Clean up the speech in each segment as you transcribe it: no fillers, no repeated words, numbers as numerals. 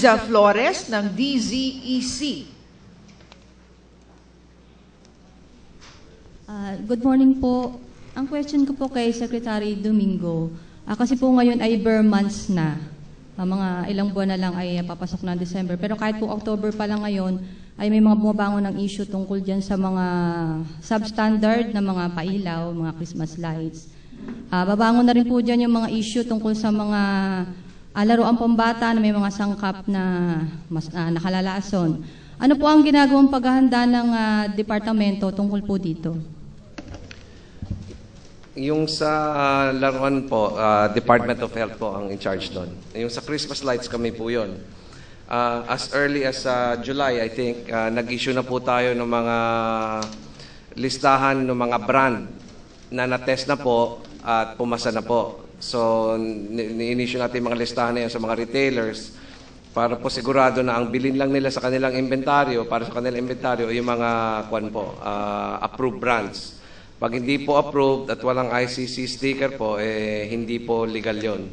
Liza Flores ng DZEC. Good morning po. Ang question ko po kay Secretary Domingo, kasi po ngayon ay bare months na. Mga ilang buwan na lang ay papasok na December. Pero kahit po October pa lang ngayon, ay may mga bumabangon ng issue tungkol dyan sa mga substandard na mga pailaw, mga Christmas lights. Babangon na rin po dyan yung mga issue tungkol sa mga laruan pambata na may mga sangkap na nakalalason. Ano po ang ginagawang paghahanda ng departamento tungkol po dito? Yung sa laruan po, Department of Health po ang in charge doon. Yung sa Christmas lights kami po yun. As early as July, I think, nag-issue na po tayo ng mga listahan ng mga brand na na-test na po at pumasa na po. So, ni-issue natin mga listahan na yun sa mga retailers para po sigurado na ang bilin lang nila sa kanilang inventaryo, para sa kanilang inventaryo, yung mga approved brands. Pag hindi po approved at walang ICC sticker po, hindi po legal yon.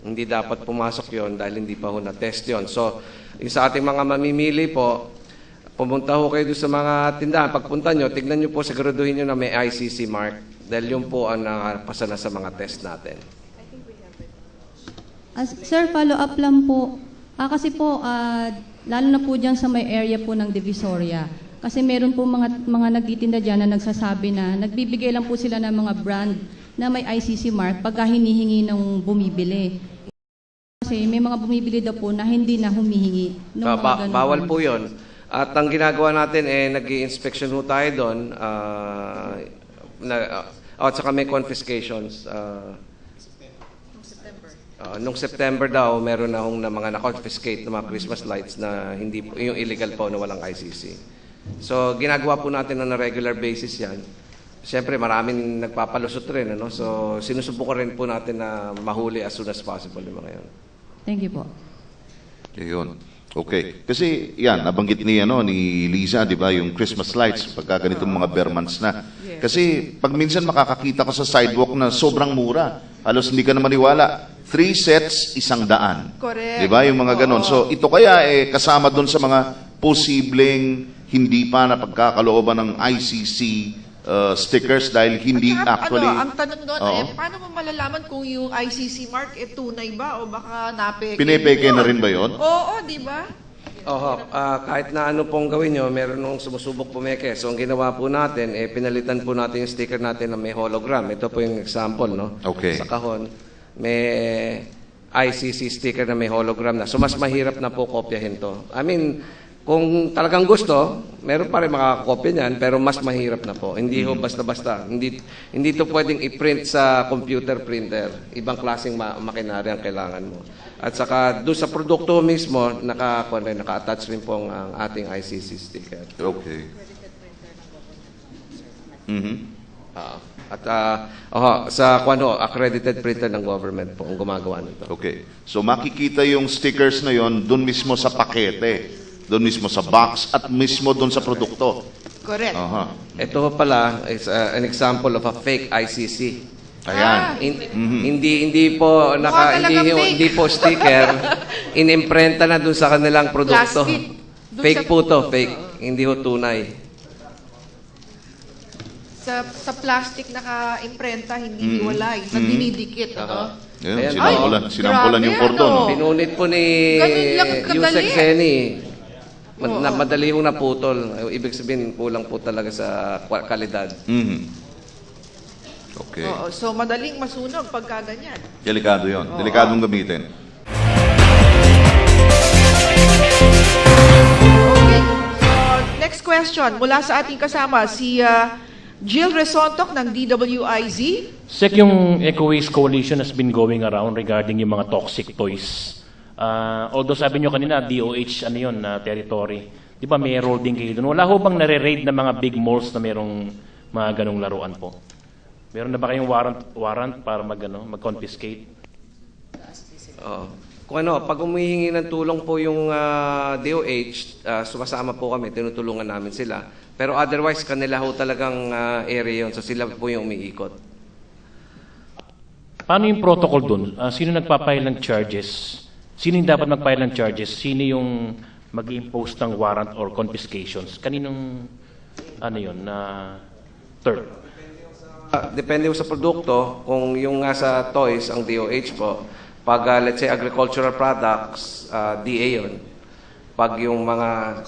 Hindi dapat pumasok yon dahil hindi pa ho na-test yon. So, yung sa ating mga mamimili po, pumunta ho kayo doon sa mga tindahan. Pagpunta nyo, tignan nyo po, siguraduhin nyo na may ICC mark dahil yun po ang nakapasa na sa mga test natin. Sir, follow-up lang po. Kasi po, lalo na po dyan sa may area po ng Divisoria. Kasi meron po mga nagtitinda dyan na nagsasabi na nagbibigay lang po sila ng mga brand na may ICC mark pagka hinihingi ng bumibili. Kasi may mga bumibili daw po na hindi na humihingi. Bawal po yun. At ang ginagawa natin, nag-i-inspection ho tayo doon. At saka may confiscations. Nung September daw, meron na hong mga na-confiscate ng mga Christmas lights na hindi yung illegal po na walang ICC. So, ginagawa po natin na regular basis yan. Siyempre, maraming nagpapalusot rin. Ano? So, sinusubukan rin po natin na mahuli as soon as possible yung mga yan. Thank you po. Yun. Okay. Kasi yan, nabanggit ni Liza, di ba, yung Christmas lights, pagka ganitong mga bare months na. Kasi pag minsan makakakita ka sa sidewalk na sobrang mura, halos hindi ka na maniwala. 3 sets, 100. Correct. Di ba, yung mga ganon. So, ito kaya kasama doon sa mga posibleng hindi pa na pagkakalooban ng ICC stickers dahil hindi actually... ang tanong doon, paano mo malalaman kung yung ICC mark tunay ba o baka napeke? Pinepeke na rin ba yun? Oo, di ba? Kahit na ano pong gawin nyo, meron nung sumusubok pumeke. So, ang ginawa po natin, pinalitan po natin yung sticker natin na may hologram. Ito po yung example, no? Okay. Sa kahon, may ICC sticker na may hologram na. So, mas mahirap na po kopyahin to. I mean, kung talagang gusto, meron pa rin makakopya niyan, pero mas mahirap na po. Hindi ho basta-basta. Hindi to pwedeng i-print sa computer printer. Ibang klaseng makinarya ang kailangan mo. At saka doon sa produkto mismo, naka-attach rin po ang ating ICC sticker. Okay. Sa accredited printer ng government po ang gumagawa nito. Okay. So makikita yung stickers na yon doon mismo sa pakete, doon mismo sa box, at mismo doon sa produkto. Correct. Ito pala is an example of a fake ICC. Ayan. Hindi po hindi po sticker, inimprenta na doon sa kanilang produkto. Plastic. Fake po to, fake. Hindi ho tunay. Sa plastic naka-imprenta, hindi hiwalay, na dinidikit. Yan, Ayan. sinampulan yung kordon. Pinunit po ni Ganun lang kadali. Yusek Seni. Madali hong naputol. Ibig sabihin, kulang po talaga sa kalidad. Okay. So, madaling masunog pagka ganyan. Delikado yun. Delikadong gamitin. Okay. So, next question. Mula sa ating kasama, si Jill Resontok ng DWIZ. Sec, yung Eco-Waste Coalition has been going around regarding yung mga toxic toys. Although sabi nyo kanina, DOH, territory. Di ba may role din kayo doon? Wala ho bang nare-raid na mga big malls na merong mga ganong laruan po? Meron na ba kayong warrant para mag-confiscate? Kung pag humihingi ng tulong po yung DOH, sumasama po kami, tinutulungan namin sila. Pero otherwise, kanila ho talagang area yun. So sila po yung umiikot. Paano yung protocol doon? Sino nagpapile ng charges Sino yung dapat mag-file ng charges? Sino yung mag-impose ng warrant or confiscations? Kaninong, ano yun, third? Depende sa produkto. Kung yung nga sa toys, ang DOH po. Pag, let's say, agricultural products, DA yun. Pag yung mga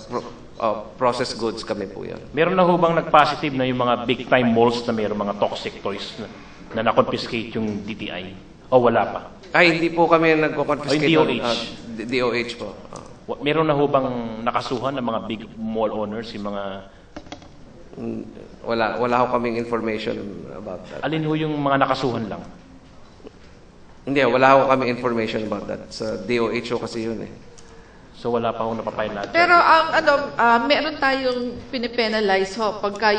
processed goods, kami po yun. Meron na ho bang nag-positive na yung mga big-time malls na meron mga toxic toys na na-confiscate yung DTI? O wala pa? Ay, hindi po kami nagko-confiscate. Ay, DOH. DOH po. Meron na ho bang nakasuhan ng mga big mall owners, yung mga... Wala ho kaming information about that. Alin ho yung mga nakasuhan lang? Hindi, wala ho kaming information about that. Sa DOH ho kasi yun eh. So wala pa ho napapile na. Pero ang meron tayong pinipenalize ho pagka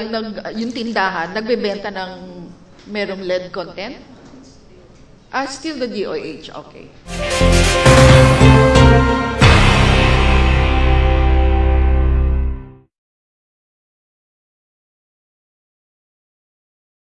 yung tindahan nagbebenta ng merong lead content. Still the DOH, okay.